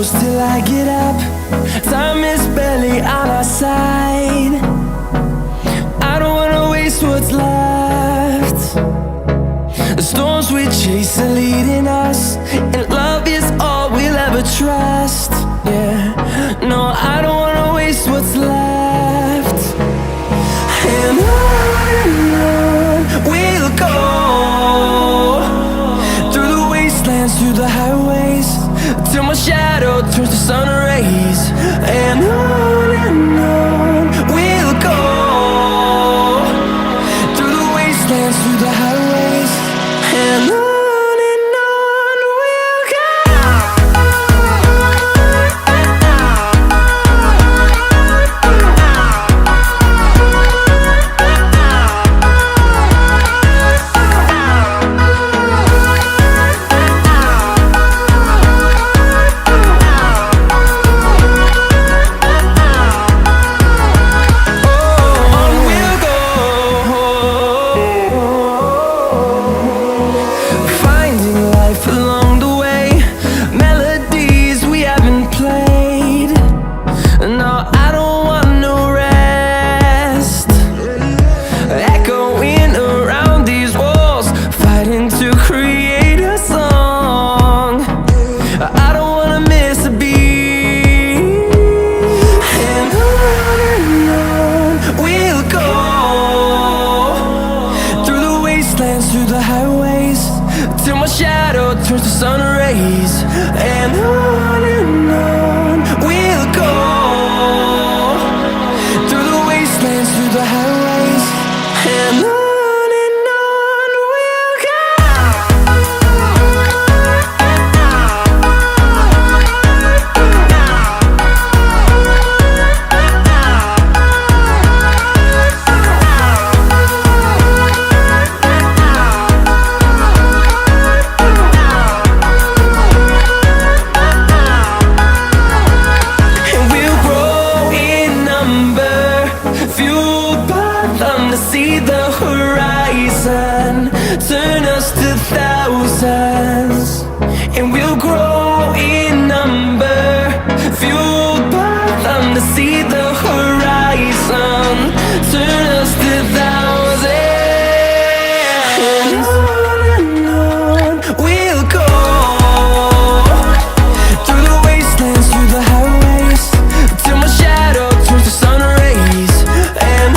close till I get up. Time is barely on our side. I don't wanna waste what's left. The storms we chase are leading us, and love is all we'll ever trust. Yeah, no, I don't wanna waste what's left. And on we'll go, through the wastelands, through the highways, till my shadow turns to sun rays. And on we'll go, through the wastelands, through the highways, and on we'll go. Through the highways, till my shadow turns to sun rays. And on we'll go, through the wastelands, through the highways, and on we'll go. See the horizon, turn us to thousands, and we'll grow in number, fueled by them. To see the horizon, turn us to thousands, and on we'll go, through the wastelands, through the highways, till my shadow turns to sun rays. And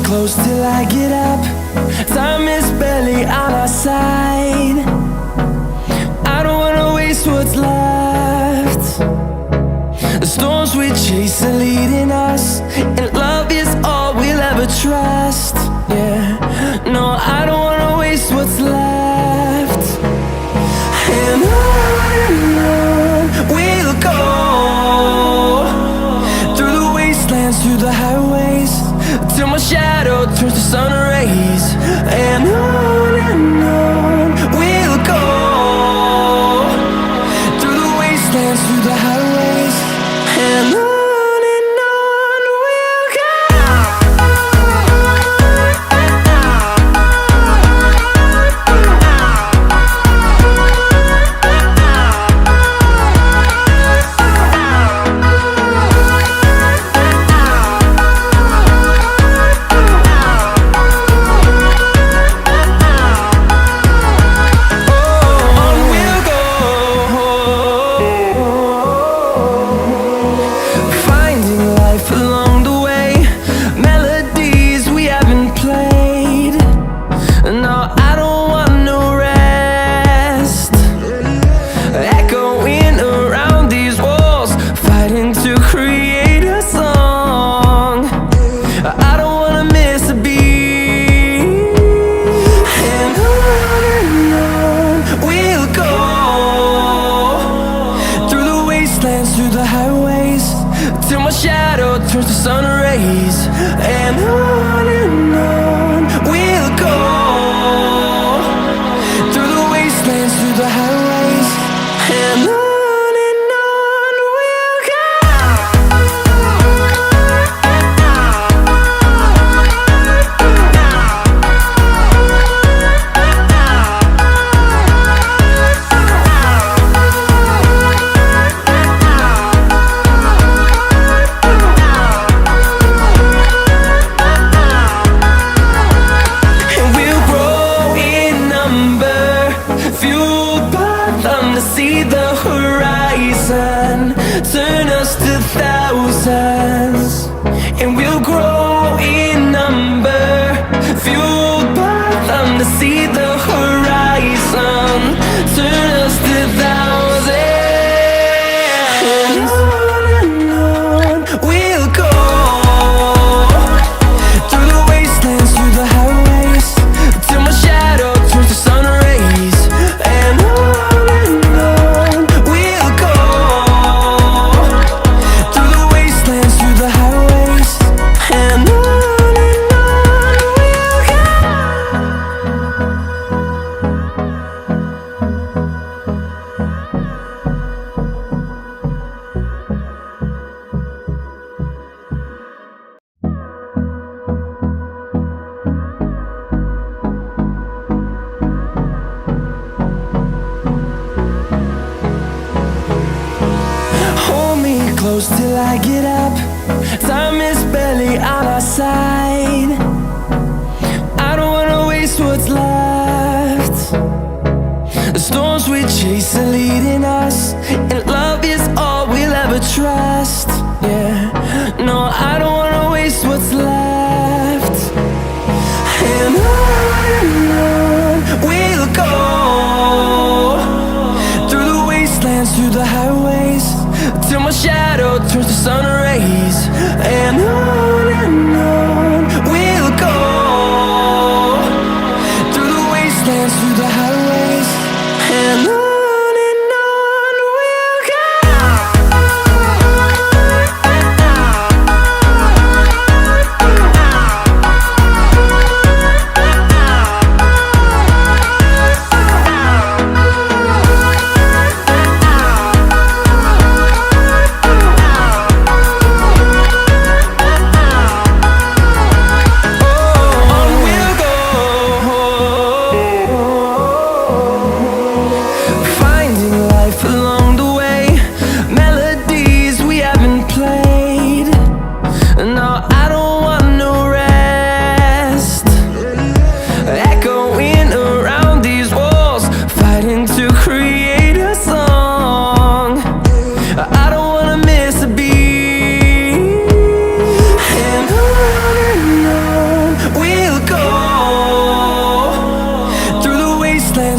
close till I get up. Time is barely on our side. I don't wanna waste what's left. The storms we chase are leading us, and love is all we'll ever trust. Yeah, no, I don't wanna waste what's left. And on we'll go, through the wastelands, through the highways, till my shadow turns to sun rays. And on we'll go, through the wastelands, through the highways, and on. wastelands, through the highways, till my shadow turns to sun rays. And on we'll go, through the wastelands, through the highways, and on we'll go. See the horizon, turn us to thousands, and we'll grow in number, fueled by them to see the horizon, turn us to thousands. And on we'll go, through the wastelands, through the highways, till my shadow turns to sun rays. And close till I get up. Time is barely on our side. I don't wanna waste what's left. The storms we chase are leading us, and love is all we'll ever trust. Yeah, no, I don't wanna waste what's left. And on we'll go, through the wastelands, through the highways, till my shadow turns to sun rays. And on we'll go, through the wastelands, through the highways, and on we'll go.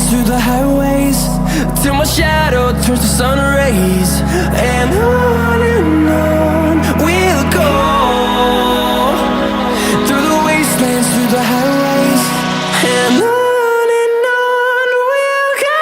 Through the highways, till my shadow turns to sun rays. And on we'll go, through the wastelands, through the highways, and on we'll go.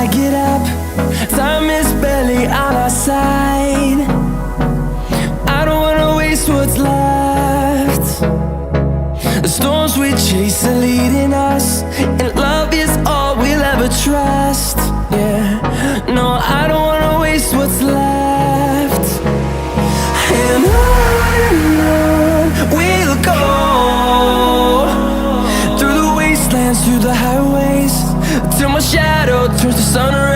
I get up, time is barely on our side. I don't wanna waste what's left. The storms we chase are leading us, and love is all we'll ever trust. Yeah, no, I don't wanna waste what's left. And on we'll go, through the wastelands, through the highways, till my shadow turns to sun rays.